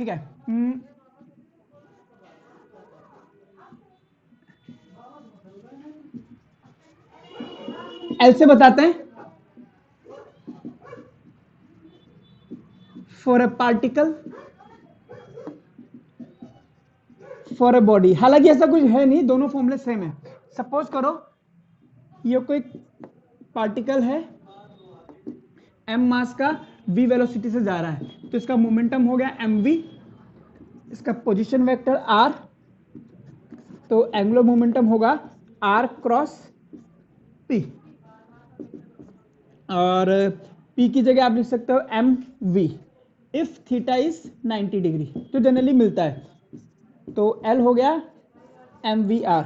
ठीक है। एल से बताते हैं, for a particle for a body. हालांकि ऐसा कुछ है नहीं, दोनों फॉर्मूले सेम है। सपोज करो ये कोई पार्टिकल है, m मास का, v वेलोसिटी से जा रहा है, तो इसका मोमेंटम हो गया mv, इसका पोजीशन वेक्टर r, तो एंगुलर मोमेंटम होगा r क्रॉस p, और p की जगह आप लिख सकते हो mv if theta is 90 degree, तो जनरली मिलता है, तो l हो गया mvr।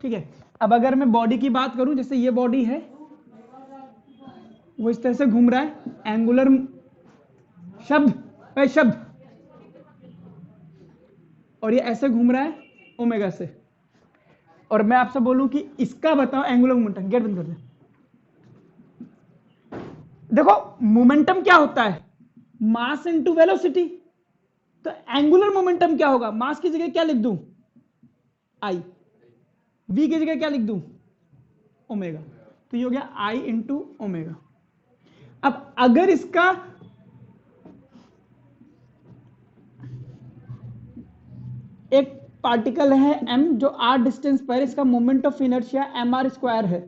ठीक है। अब अगर मैं बॉडी की बात करूं, जैसे ये बॉडी है, वो इस तरह से घूम रहा है, एंगुलर शब्द, और ये ऐसे घूम रहा है ओमेगा से, और मैं आपसे बोलूं कि इसका बताओ एंगुलर मोमेंटम, गेट बंद कर दे। देखो मोमेंटम क्या होता है, मास इनटू वेलोसिटी, तो एंगुलर मोमेंटम क्या होगा, मास की जगह क्या लिख दूं आई, v की जगह क्या लिख दूं ओमेगा, तो ये हो गया आई इंटू ओमेगा। अब अगर इसका एक पार्टिकल है m जो r डिस्टेंस पर, इसका moment of inertia mr square है,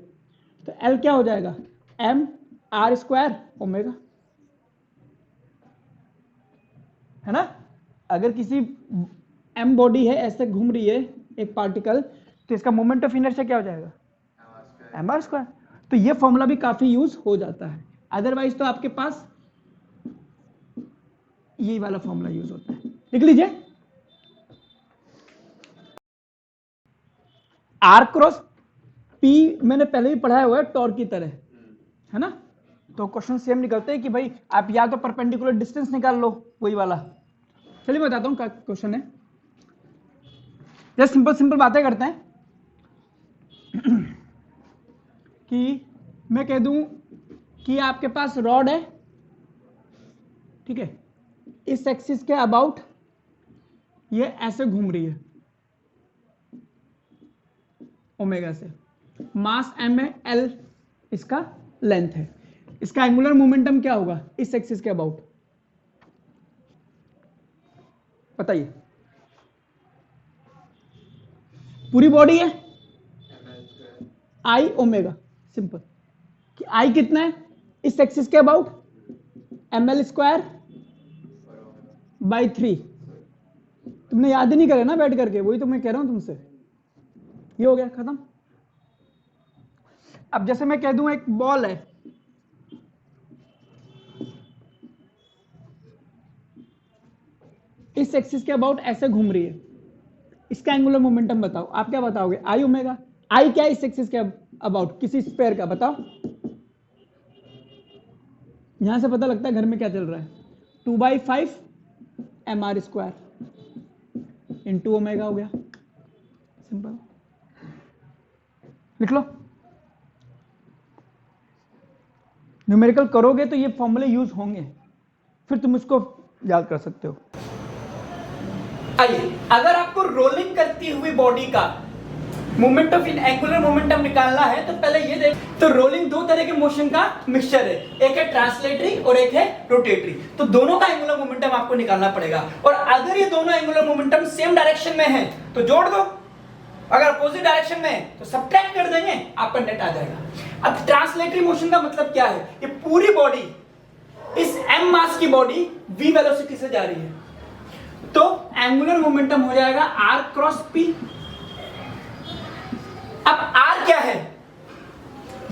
तो l क्या हो जाएगा m r स्क्वायर ओमेगा, है ना। अगर किसी m बॉडी है, ऐसे घूम रही है एक पार्टिकल, तो इसका मोमेंट ऑफ इनर्शिया क्या हो जाएगा mr स्क्वायर। तो ये फॉर्मूला भी काफी यूज हो जाता है, अदरवाइज तो आपके पास यही वाला फॉर्मूला यूज होता है, लिख लीजिए। आर क्रॉस पी मैंने पहले भी पढ़ाया हुआ है टॉर्क की तरह, है ना। तो क्वेश्चन सेम निकलते हैं कि भाई आप या तो परपेंडिकुलर डिस्टेंस निकाल लो, वही वाला। चलिए मैं बताता हूं क्या क्वेश्चन है, जस्ट सिंपल बातें करते हैं कि मैं कह दूं कि आपके पास रॉड है, ठीक है, इस एक्सिस के अबाउट ये ऐसे घूम रही है ओमेगा से, मास m है, l इसका लेंथ है, इसका एंगुलर मोमेंटम क्या होगा इस एक्सिस के अबाउट, बताइए। पूरी बॉडी है आई ओमेगा, सिंपल कि आई कितना है इस एक्सिस के अबाउट ml स्क्वायर बाई 3। तुमने याद ही नहीं करे ना बैठ करके, वही तो मैं कह रहा हूं तुमसे, ये हो गया खत्म। अब जैसे मैं कह दूं एक बॉल है, इस एक्सिस के अबाउट ऐसे घूम रही है, इसका एंगुलर मोमेंटम बताओ, आप क्या बताओगे आई ओमेगा। आई क्या है इस एक्सिस के अबाउट किसी स्फीयर का, बताओ। यहां से पता लगता है घर में क्या चल रहा है, 2/5 mr स्क्वायर इंटू ओमेगा हो गया, सिंपल, लिख लो। न्यूमेरिकल करोगे तो ये फॉर्मूले यूज होंगे, फिर तुम इसको याद कर सकते हो। आइए, अगर आपको रोलिंग करती हुई बॉडी का मोमेंट ऑफ एंगुलर मोमेंटम निकालना है, तो पहले ये देख, तो रोलिंग दो तरह के मोशन का मिक्सचर है, एक है ट्रांसलेटरी और एक है रोटेटरी, तो दोनों का एंगुलर मोमेंटम आपको निकालना पड़ेगा। और अगर ये दोनों एंगुलर मोमेंटम सेम डायरेक्शन में है तो जोड़ दो, अगर अपोजिट डायरेक्शन में है तो सब्ट्रैक्ट कर देंगे, आपका नेट आ जाएगा। अब ट्रांसलेटरी मोशन का मतलब क्या है, ये पूरी बॉडी, इस m मास की बॉडी v वेलोसिटी से जा रही है, तो एंगुलर मोमेंटम हो जाएगा r क्रॉस p। अब r क्या है,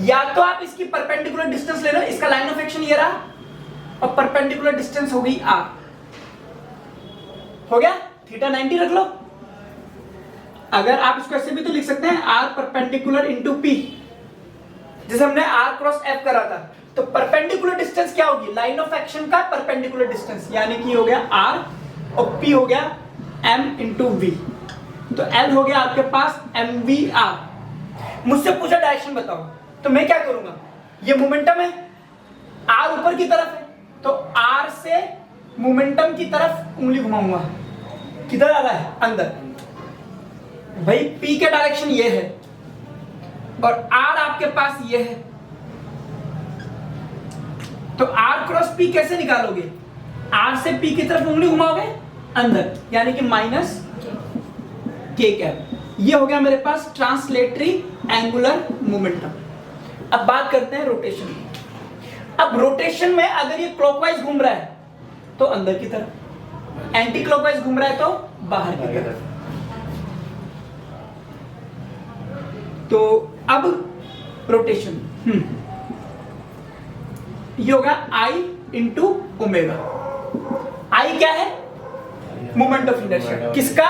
या तो आप इसकी परपेंडिकुलर डिस्टेंस ले लो, इसका लाइन ऑफ एक्शन ये रहा, और परपेंडिकुलर डिस्टेंस हो गई r, हो गया, थीटा 90 रख लो। अगर आप इसको ऐसे भी तो लिख सकते हैं r परपेंडिकुलर इंटू p, जैसे हमने r क्रॉस f करा था, तो परपेंडिकुलर डिस्टेंस क्या होगी, लाइन ऑफ एक्शन का परपेंडिकुलर डिस्टेंस, यानी कि हो गया r और p हो गया m इंटू v, तो l हो गया आपके पास mvr। मुझसे पूछा डायरेक्शन बताओ, तो मैं क्या करूंगा, ये मोमेंटम है, r ऊपर की तरफ है, तो r से मोमेंटम की तरफ उंगली घुमाऊंगा, किधर आ रहा है, अंदर। भाई P के डायरेक्शन ये है और R आपके पास ये है, तो R क्रॉस P कैसे निकालोगे? R से P की तरफ उंगली घुमाओगे अंदर, यानी कि माइनस K कैप। ये हो गया मेरे पास ट्रांसलेटरी एंगुलर मोमेंटम। अब बात करते हैं रोटेशन की। अब रोटेशन में अगर ये क्लॉकवाइज घूम रहा है तो अंदर की तरफ, एंटी क्लॉकवाइज घूम रहा है तो बाहर की तरफ। तो अब रोटेशन ये होगा I इंटू ओमेगा। I क्या है? Moment of inertia. किसका?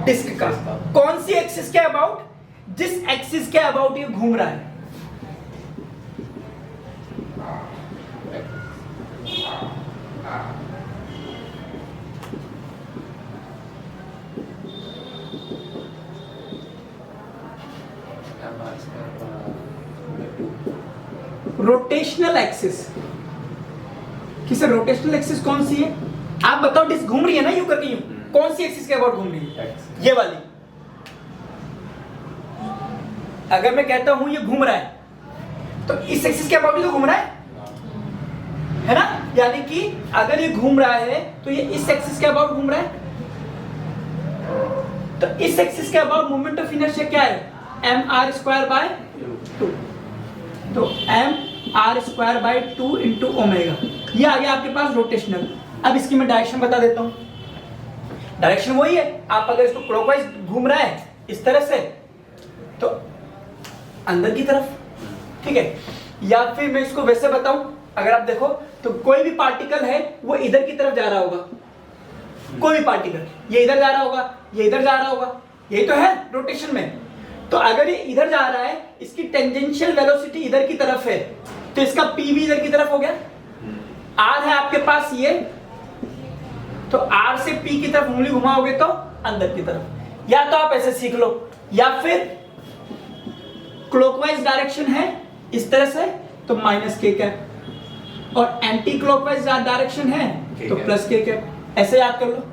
डिस्क का। कौन सी एक्सिस के अबाउट? जिस एक्सिस के अबाउट ये घूम रहा है। Rotational axis. किसे रोटेशनल एक्सिस कौन सी है? आप बताओ, डिस्क घूम रही है ना यूं करके, यूं कौन सी एक्सिस के अबाउट घूम रही है? ये वाली। अगर मैं कहता हूं ये घूम रहा है तो इस एक्सिस के अबाउट ही तो घूम रहा है ना? यानी कि अगर ये घूम रहा है तो ये इस एक्सिस के अबाउट घूम रहा है। तो इस एक्सिस के अबाउट मोमेंट ऑफ इनर्शिया क्या है? mr²/2। तो mr²/2 इंटू ओमेगा। ये आ गया आपके पास रोटेशनल। अब इसकी मैं डायरेक्शन बता देता हूं। डायरेक्शन वही है, आप अगर इसको क्लॉकवाइज घूम रहा है इस तरह से तो अंदर की तरफ, ठीक है। या फिर मैं इसको वैसे बताऊं, अगर आप देखो तो कोई भी पार्टिकल है वो इधर की तरफ जा रहा होगा। कोई भी पार्टिकल ये इधर जा रहा होगा, ये इधर जा रहा होगा, यही तो है रोटेशन में। तो अगर ये इधर जा रहा है, इसकी टेंजेंशियल वेलोसिटी इधर की तरफ है, तो इसका पी भी इधर की तरफ हो गया। आर है आपके पास ये, तो आर से पी की तरफ उंगली घुमाओगे तो अंदर की तरफ। या तो आप ऐसे सीख लो, या फिर क्लॉकवाइज डायरेक्शन है इस तरह से तो माइनस के कैप, और एंटी क्लॉकवाइज डायरेक्शन है तो प्लस के कैप। ऐसे याद कर लो।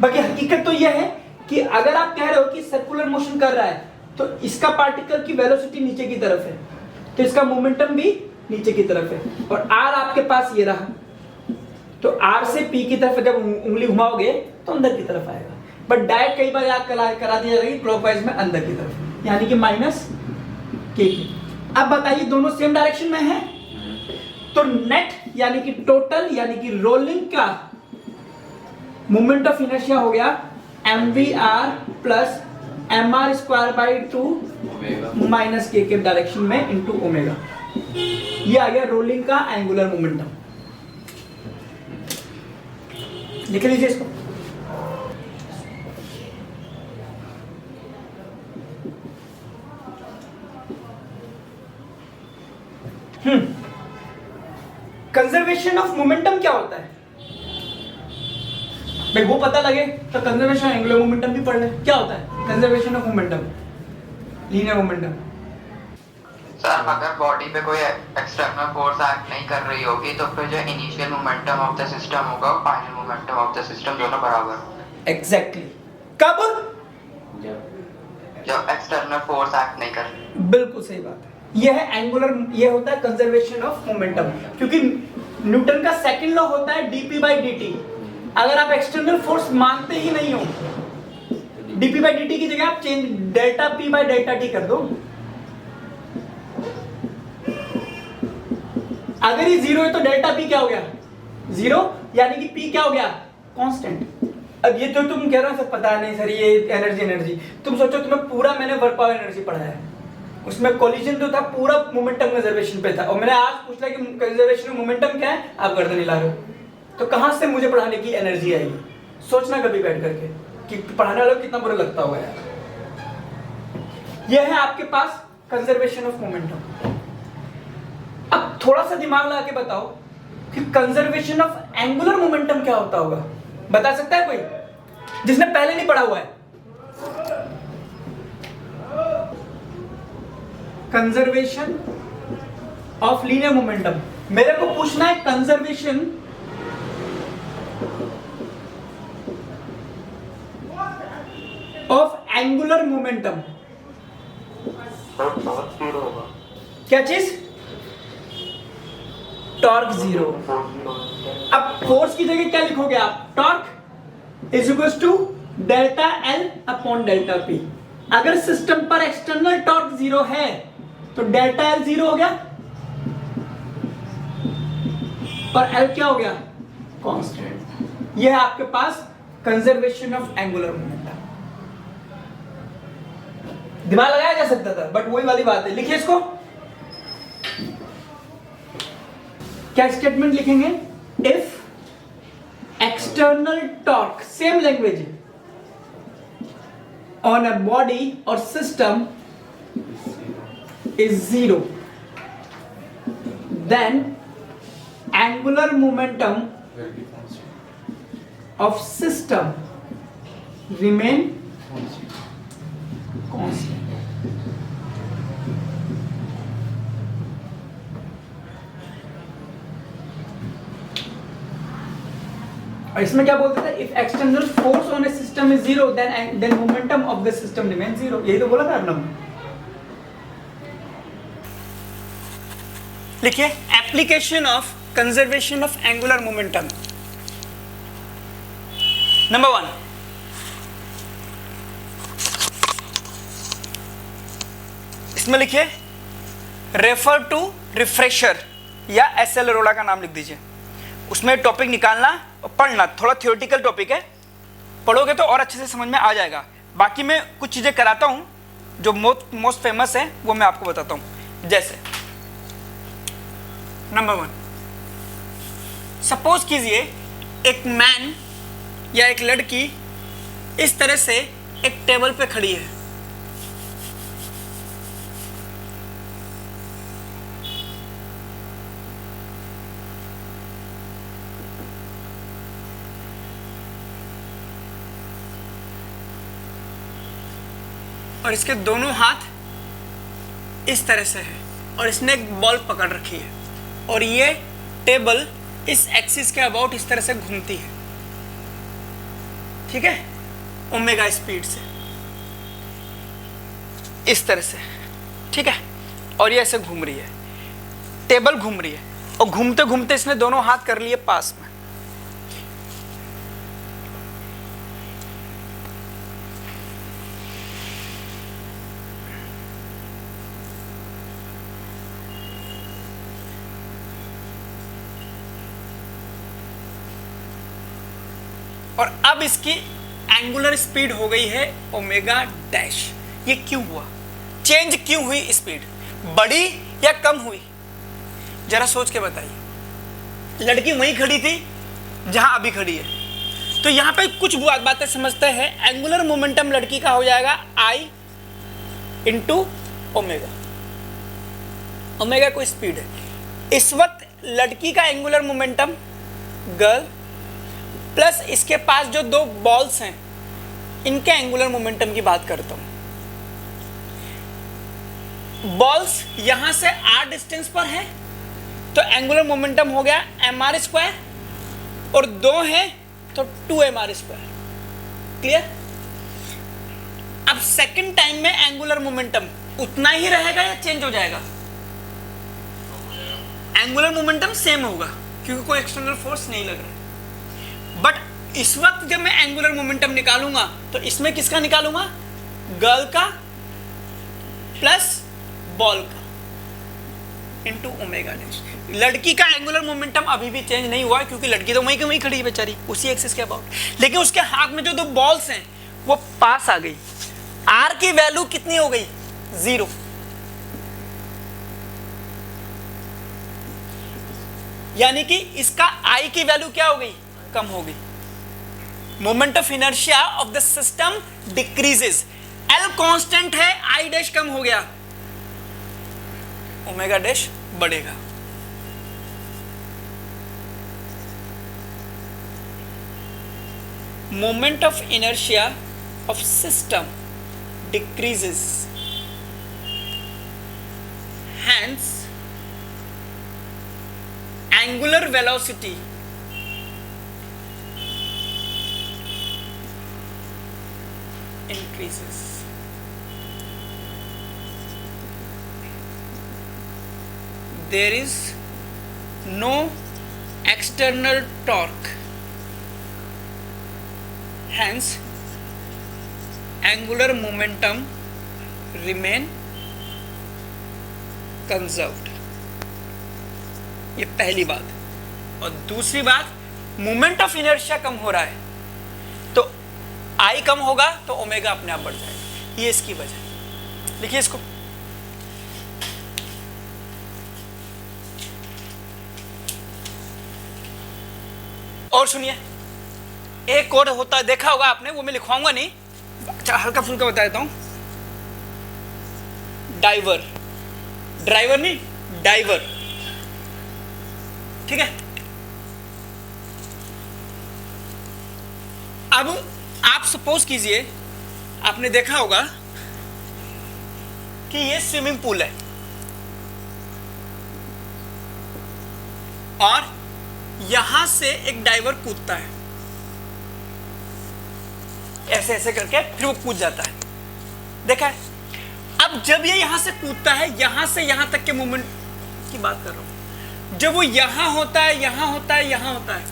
बाकी हकीकत तो यह है कि अगर आप कह रहे हो कि सर्कुलर मोशन कर रहा है तो इसका पार्टिकल की वेलोसिटी नीचे की तरफ है, तो इसका मोमेंटम भी नीचे की तरफ है। और आर आपके पास ये रहा, तो आर से पी की तरफ जब उंगली घुमाओगे तो अंदर की तरफ आएगा। बट डायरेक्ट कई बार याद करा दिया जाएगा क्लॉकवाइज में अंदर की तरफ, यानी कि माइनस के। अब बताइए दोनों सेम डायरेक्शन में है, तो नेट यानी कि टोटल यानी कि रोलिंग का मोमेंट ऑफ इनर्शिया हो गया mvr प्लस mr²/2 माइनस के डायरेक्शन में इंटू ओमेगा। ये आ गया रोलिंग का एंगुलर मोमेंटम। लिख लीजिए इसको। कंजर्वेशन ऑफ मोमेंटम क्या होता है भाई? वो पता लगे तो कंजर्वेशन एंगुलर मोमेंटम भी पढ़ ले। क्या होता है conservation of momentum, linear momentum? Sir अगर बॉडी पे कोई एक्सटर्नल फोर्स एक्ट नहीं कर रही होगी तो फिर जो initial momentum of the system होगा और final momentum of the system दोनों बराबर। एग्जैक्टली। कब? जब एक्सटर्नल फोर्स एक्ट नहीं कर रही। बिल्कुल सही बात है। ये है एंगुलर, ये होता है कंजर्वेशन ऑफ मोमेंटम, क्योंकि न्यूटन का सेकंड लॉ होता है dp/dt। अगर आप एक्सटर्नल फोर्स मानते ही नहीं हो, dp/dt की जगह आप चेंज डेल्टा p/Δt कर दो। अगर ये जीरो है तो डेल्टा p क्या हो गया? जीरो, यानी कि p क्या हो गया? कांस्टेंट। अब ये जो तुम कह रहे हो सर पता नहीं सर ये एनर्जी, तुम सोचो तुम्हें पूरा मैंने वर्क पावर एनर्जी पढ़ा है, उसमें कोलिजन जो था पूरा मोमेंटम कंजर्वेशन पे था, और मैंने आज पूछा कि कंजर्वेशन मोमेंटम क्या है, आप गर्दन हिला रहे हो। तो कहां से मुझे पढ़ाने की एनर्जी आएगी? सोचना कभी बैठ करके कि पढ़ाने वालों को कितना बुरा लगता होगा यार। यह है आपके पास कंजर्वेशन ऑफ मोमेंटम। अब थोड़ा सा दिमाग लगा के बताओ कि कंजर्वेशन ऑफ एंगुलर मोमेंटम क्या होता होगा? बता सकता है कोई जिसने पहले नहीं पढ़ा हुआ है? Conservation of linear momentum. मेरे को पूछना है कंजर्वेशन ऑफ एंगुलर मोमेंटम। क्या चीज? Torque zero. अब फोर्स की जगह क्या लिखोगे आप? Torque is equal to delta L upon delta P. अगर सिस्टम पर एक्सटर्नल टॉर्क जीरो है तो डेल्टा एल जीरो हो गया और एल क्या हो गया? कांस्टेंट। यह है आपके पास कंजर्वेशन ऑफ एंगुलर मोमेंटम। दिमाग लगाया जा सकता था बट वही वाली बात है। लिखिए इसको। क्या स्टेटमेंट लिखेंगे? If external torque, same language, on a body or system is zero, then angular momentum of system remain constant. और इसमें क्या बोलते थे? If external force on a system is zero then momentum of the system remain zero. यही तो बोला था आपने। लिखिए application of conservation of angular momentum. Number 1, इसमें लिखिए रेफर टू रिफ्रेशर या एसेलेरोला का नाम लिख दीजिए। उसमें टॉपिक निकालना और पढ़ना, थोड़ा थ्योरेटिकल टॉपिक है, पढ़ोगे तो और अच्छे से समझ में आ जाएगा। बाकी मैं कुछ चीज़ें कराता हूँ जो मोस्ट फेमस है, वो मैं आपको बताता हूँ। जैसे नंबर 1, सपोज कीजिए एक मैन या एक लड़की इस तरह से एक टेबल पे खड़ी है। और इसके दोनों हाथ इस तरह से है और इसने एक बॉल पकड़ रखी है और ये टेबल इस एक्सिस के अबाउट इस तरह से घूमती है, ठीक है, ओमेगा स्पीड से इस तरह से, ठीक है। और ये ऐसे घूम रही है, टेबल घूम रही है और घूमते घूमते इसने दोनों हाथ कर लिए पास में। और अब इसकी एंगुलर स्पीड हो गई है ओमेगा डैश। ये क्यों हुआ? चेंज क्यों हुई स्पीड? बढ़ी या कम हुई? जरा सोच के बताइए। लड़की वहीं खड़ी थी जहां अभी खड़ी है। तो यहां पे कुछ बातें समझते हैं। एंगुलर मोमेंटम लड़की का हो जाएगा आई इंटू ओमेगा। ओमेगा कोई स्पीड है। इस वक्त लड़की का एंगुलर मोमेंटम गर्ल प्लस इसके पास जो दो बॉल्स हैं इनके एंगुलर मोमेंटम की बात करता हूं। बॉल्स यहां से r डिस्टेंस पर है तो एंगुलर मोमेंटम हो गया mr² और दो है तो 2mr²। क्लियर? अब सेकंड टाइम में एंगुलर मोमेंटम उतना ही रहेगा या चेंज हो जाएगा? एंगुलर मोमेंटम सेम होगा क्योंकि कोई एक्सटर्नल फोर्स नहीं लग रहा है। बट इस वक्त जब मैं एंगुलर मोमेंटम निकालूंगा तो इसमें किसका निकालूंगा? गर्ल का प्लस बॉल का इंटू ओमेगा डैश। लड़की का एंगुलर मोमेंटम अभी भी चेंज नहीं हुआ क्योंकि लड़की तो वहीं की वहीं खड़ी है बेचारी, उसी एक्सिस के अबाउट। लेकिन उसके हाथ में जो दो बॉल्स हैं वो पास आ गई। आर की वैल्यू कितनी हो गई? 0। यानी कि इसका आई की वैल्यू क्या हो गई? कम हो गई। Moment of inertia of the system decreases. L constant है, आई डैश कम हो गया, ओमेगा डैश बढ़ेगा। Moment of inertia of system decreases, hence angular velocity increases. There is no external torque, hence angular momentum remain conserved. ये पहली बात. और दूसरी बात, मोमेंट ऑफ इनर्शिया कम हो रहा है तो आई कम होगा तो ओमेगा अपने आप बढ़ जाएगा. ये इसकी वजह है. लिखिए इसको. और सुनिए, एक और होता है, देखा होगा आपने, वो मैं लिखवाऊंगा नहीं, अच्छा हल्का फुल्का बता देता हूं. डाइवर, ड्राइवर नहीं, डाइवर. ठीक है. अब आप सपोज कीजिए, आपने देखा होगा कि ये स्विमिंग पूल है और यहां से एक डाइवर कूदता है, ऐसे ऐसे करके, फिर वो कूद जाता है. देखा है. अब जब ये यहां से कूदता है, यहां से यहां तक के मूवमेंट की बात कर रहा हूं, जब वो यहां होता है, यहां होता है, यहां होता है,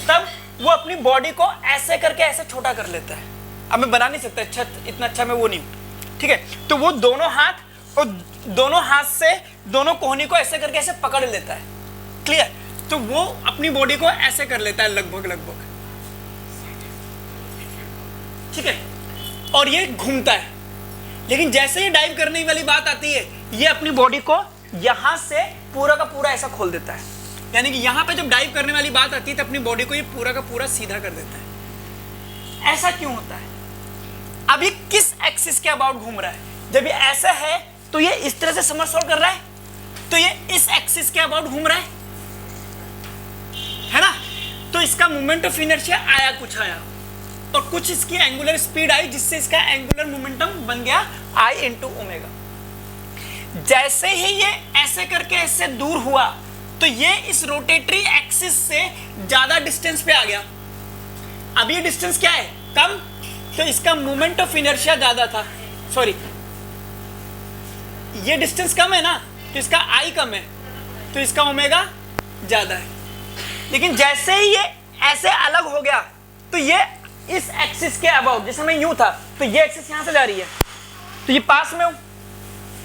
तब वो अपनी बॉडी को ऐसे करके ऐसे छोटा कर लेता है. अब मैं बना नहीं सकता, अच्छा इतना अच्छा मैं वो नहीं हूं. ठीक है. तो वो दोनों हाथ और दोनों हाथ से दोनों कोहनी को ऐसे करके ऐसे पकड़ लेता है. क्लियर. तो वो अपनी बॉडी को ऐसे कर लेता है लगभग लगभग. ठीक है. और ये घूमता है. लेकिन जैसे ही डाइव करने वाली बात आती है, ये अपनी बॉडी को यहां से पूरा का पूरा ऐसा खोल देता है. यानी कि यहां पे जब डाइव करने वाली बात आती है तो अपनी बॉडी को ये पूरा का पूरा सीधा कर देता है. ऐसा क्यों होता है? अब ये किस एक्सिस के अबाउट घूम रहा है? जब ये ऐसा है तो ये इस तरह से समरसॉल्ट कर रहा है, तो ये इस एक्सिस के अबाउट घूम रहा है ना. तो इसका मोमेंट ऑफ इनर्शिया आया, कुछ आया, और कुछ इसकी एंगुलर स्पीड आई, जिससे इसका एंगुलर मोमेंटम बन गया आई इंटू ओमेगा. जैसे ही ये ऐसे करके इससे दूर हुआ तो ये इस रोटेटरी एक्सिस से ज्यादा डिस्टेंस पे आ गया. अब ये डिस्टेंस क्या है? कम. तो इसका मोमेंट ऑफ इनर्शिया ज्यादा था. सॉरी, ये डिस्टेंस कम है ना, तो इसका आई कम है, तो इसका ओमेगा ज्यादा है. लेकिन जैसे ही ये ऐसे अलग हो गया तो ये इस एक्सिस के अबाउट, जैसे मैं यूं था तो ये एक्सिस यहां से जा रही है, तो ये पास में हूं.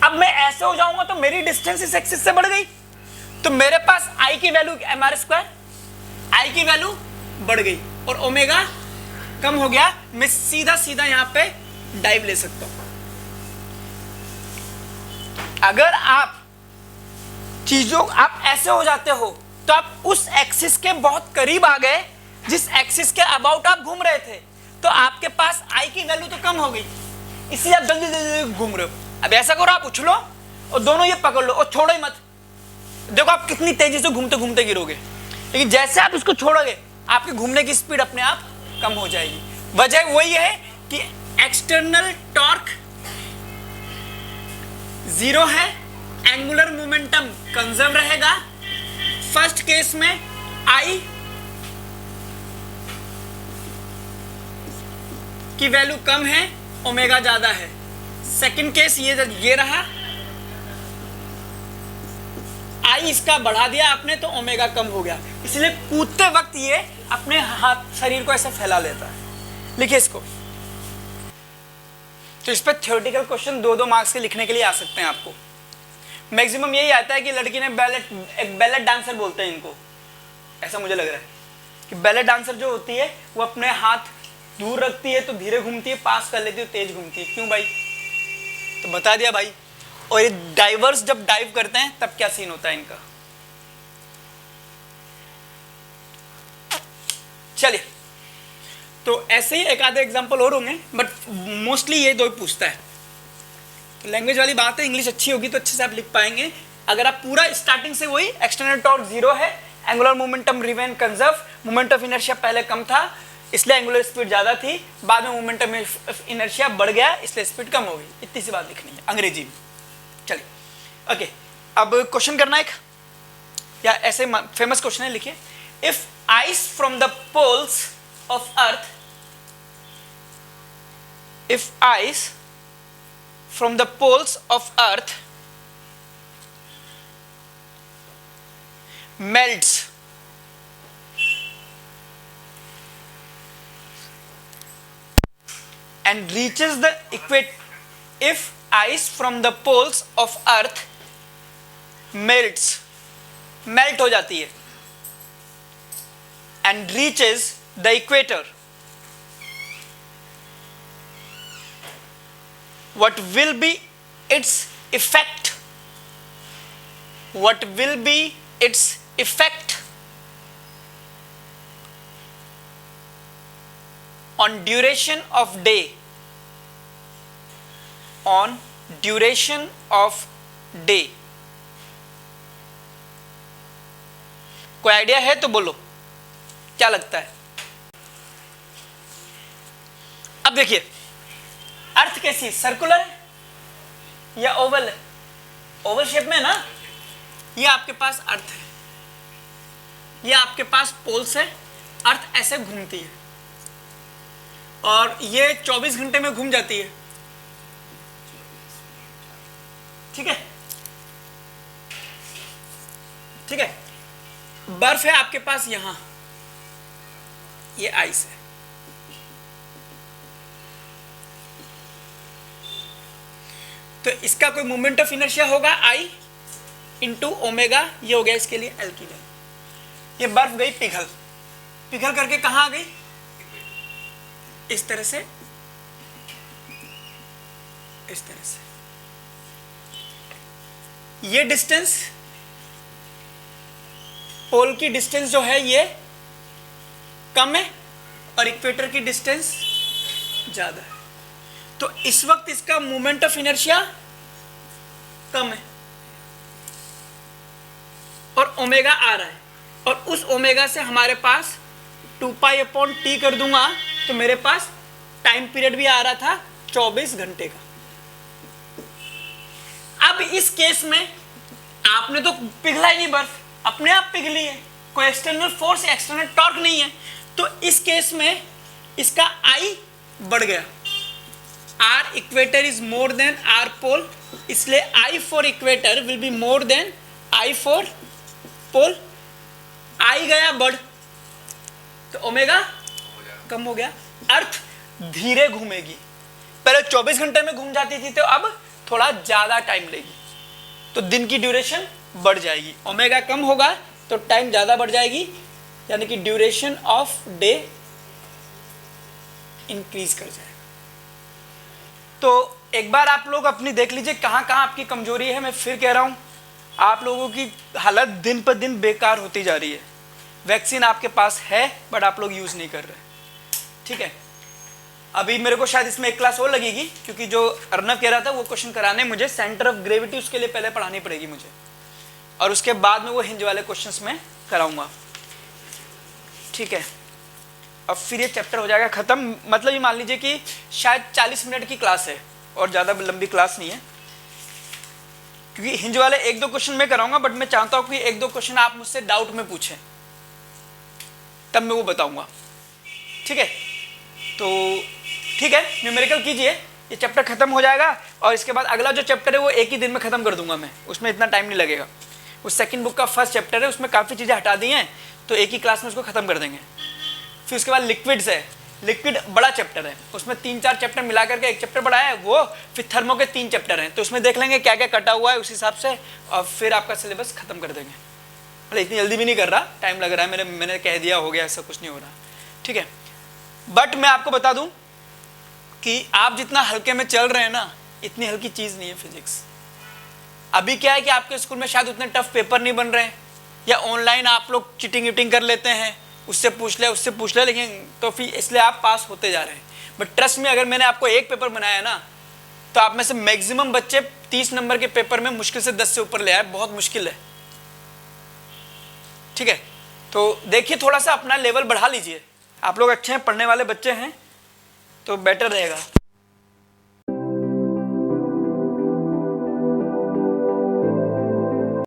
अब मैं ऐसे हो जाऊंगा तो मेरी डिस्टेंस इस एक्सिस से बढ़ गई, तो मेरे पास आई की वैल्यू mr², आई की वैल्यू बढ़ गई और ओमेगा कम हो गया. मैं सीधा सीधा यहां पे डाइव ले सकता हूं. अगर आप ऐसे हो जाते हो तो आप उस एक्सिस के बहुत करीब आ गए, जिस एक्सिस के अबाउट आप घूम रहे थे, तो आपके पास आई की वैल्यू तो कम हो गई, इसलिए आप जल्दी जल्दी घूम रहे हो. अब ऐसा करो, आप उछलो और दोनों ये पकड़ लो और छोड़ो ही मत. देखो आप कितनी तेजी से घूमते घूमते गिरोगे. लेकिन जैसे आप इसको छोड़ोगे, आपके घूमने की स्पीड अपने आप कम हो जाएगी. वजह वही है कि एक्सटर्नल टॉर्क जीरो है, एंगुलर मोमेंटम कंजर्व रहेगा. फर्स्ट केस में आई की वैल्यू कम है, ओमेगा ज्यादा है. सेकंड केस ये रहा, आई इसका बढ़ा दिया आपने तो ओमेगा कम हो गया. इसलिए कूदते वक्त ये अपने हाथ शरीर को ऐसे फैला लेता है. लिखिए इसको. तो इस पर थ्योरेटिकल क्वेश्चन 2-2 मार्क्स के लिखने के लिए आ सकते हैं आपको. मैक्सिमम यही आता है कि लड़की ने बैलेट डांसर बोलते हैं इनको, ऐसा मुझे लग रहा है कि बैलेट डांसर जो होती है वो अपने हाथ दूर रखती है तो धीरे घूमती है, पास कर लेती है तो तेज घूमती है. क्यों भाई? तो बता दिया भाई. और ये डाइवर्स जब डाइव करते हैं तब क्या सीन होता है इनका. चलिए, तो ऐसे ही एक आधे एग्जांपल और होंगे, बट मोस्टली ये दो ही पूछता है. तो लैंग्वेज वाली बात है, इंग्लिश अच्छी होगी तो अच्छे से आप लिख पाएंगे. अगर आप पूरा स्टार्टिंग से वही, एक्सटर्नल टॉर्क जीरो है, angular momentum remain conserve, moment of inertia पहले कम था इसलिए एंगुलर स्पीड ज्यादा थी, बाद में मोमेंटम ऑफ इनर्शिया बढ़ गया इसलिए स्पीड कम हो गई. इतनी सी बात लिखनी है अंग्रेजी में. चलिए ओके, अब क्वेश्चन करना एक, या ऐसे फेमस क्वेश्चन है, लिखिए. If ice from the poles of earth if ice from the poles of earth melts and reaches the equator, if ice from the poles of earth melts, melt हो जाती है, and reaches the equator, what will be its effect? What will be its effect on duration of day? On duration of day. कोई idea है तो बोलो, क्या लगता है? अब देखिए, अर्थ कैसी है, सर्कुलर है या ओवल है? ओवल शेप में है ना। ये आपके पास अर्थ है, ये आपके पास पोल्स है, अर्थ ऐसे घूमती है और ये 24 घंटे में घूम जाती है, ठीक है, ठीक है। बर्फ है आपके पास यहां, ये आइस है, तो इसका कोई मोमेंट ऑफ इनर्शिया होगा आई इंटू ओमेगा, ये हो गया इसके लिए एल की वैल्यू। ये बर्फ गई पिघल, पिघल करके कहां आ गई? इस तरह से, इस तरह से। ये डिस्टेंस, पोल की डिस्टेंस जो है ये कम है और इक्वेटर की डिस्टेंस ज्यादा है, तो इस वक्त इसका मोमेंट ऑफ इनर्शिया कम है और ओमेगा आ रहा है, और उस ओमेगा से हमारे पास 2π/t कर दूंगा तो मेरे पास टाइम पीरियड भी आ रहा था 24 घंटे का। अब इस केस में आपने तो पिघला ही नहीं, बर्फ अपने आप पिघली है, कोई एक्सटर्नल फोर्स या एक्सटर्नल टॉर्क नहीं है, तो इस केस में इसका आई बढ़ गया। R equator is more than R pole, इसलिए I for equator will be more than I for pole. I गया बढ़ तो ओमेगा कम हो गया, अर्थ धीरे घूमेगी, पहले 24 घंटे में घूम जाती थी तो अब थोड़ा ज्यादा टाइम लेगी, तो दिन की ड्यूरेशन बढ़ जाएगी, ओमेगा कम होगा तो टाइम ज्यादा बढ़ जाएगी, यानी कि ड्यूरेशन ऑफ डे इंक्रीज कर जाएगा। तो एक बार आप लोग अपनी देख लीजिए कहाँ कहाँ आपकी कमजोरी है। मैं फिर कह रहा हूँ, आप लोगों की हालत दिन पर दिन बेकार होती जा रही है। वैक्सीन आपके पास है बट आप लोग यूज नहीं कर रहे, ठीक है। अभी मेरे को शायद इसमें एक क्लास और लगेगी, क्योंकि जो अर्नव कह रहा था वो क्वेश्चन कराने मुझे सेंटर ऑफ ग्रेविटी, उसके लिए पहले पढ़ानी पड़ेगी मुझे, और उसके बाद में वो हिंज वाले क्वेश्चंस में कराऊंगा, ठीक है। अब फिर ये चैप्टर हो जाएगा खत्म। मतलब ये मान लीजिए कि शायद 40 मिनट की क्लास है और ज़्यादा लंबी क्लास नहीं है, क्योंकि हिंज वाले 1-2 क्वेश्चन मैं कराऊंगा, बट मैं चाहता हूँ कि 1-2 क्वेश्चन आप मुझसे डाउट में पूछें, तब मैं वो बताऊंगा, ठीक है। तो ठीक है, न्यूमेरिकल कीजिए, ये चैप्टर खत्म हो जाएगा और इसके बाद अगला जो चैप्टर है वो एक ही दिन में खत्म कर दूंगा मैं, उसमें इतना टाइम नहीं लगेगा। वो सेकंड बुक का फर्स्ट चैप्टर है, उसमें काफ़ी चीज़ें हटा दी हैं, तो एक ही क्लास में उसको खत्म कर देंगे। फिर उसके बाद लिक्विड्स है, लिक्विड बड़ा चैप्टर है, उसमें 3-4 चैप्टर मिला करके एक चैप्टर बढ़ाया है वो, फिर थर्मो के 3 चैप्टर हैं, तो उसमें देख लेंगे क्या क्या कटा हुआ है उस हिसाब से, और फिर आपका सिलेबस खत्म कर देंगे। मतलब इतनी जल्दी भी नहीं कर रहा, टाइम लग रहा है, मैंने कह दिया हो गया, ऐसा कुछ नहीं हो रहा, ठीक है। बट मैं आपको बता दूं कि आप जितना हल्के में चल रहे हैं ना, इतनी हल्की चीज़ नहीं है फिजिक्स। अभी क्या है कि आपके स्कूल में शायद उतने टफ पेपर नहीं बन रहे हैं, या ऑनलाइन आप लोग चीटिंग वीटिंग कर लेते हैं, उससे पूछ ले, लेकिन तो फिर इसलिए आप पास होते जा रहे हैं। बट ट्रस्ट में, अगर मैंने आपको एक पेपर बनाया ना, तो आप में से मैक्सिमम बच्चे 30 नंबर के पेपर में मुश्किल से 10 से ऊपर ले आए, बहुत मुश्किल है, ठीक है। तो देखिए थोड़ा सा अपना लेवल बढ़ा लीजिए, आप लोग अच्छे हैं, पढ़ने वाले बच्चे हैं, तो बेटर रहेगा।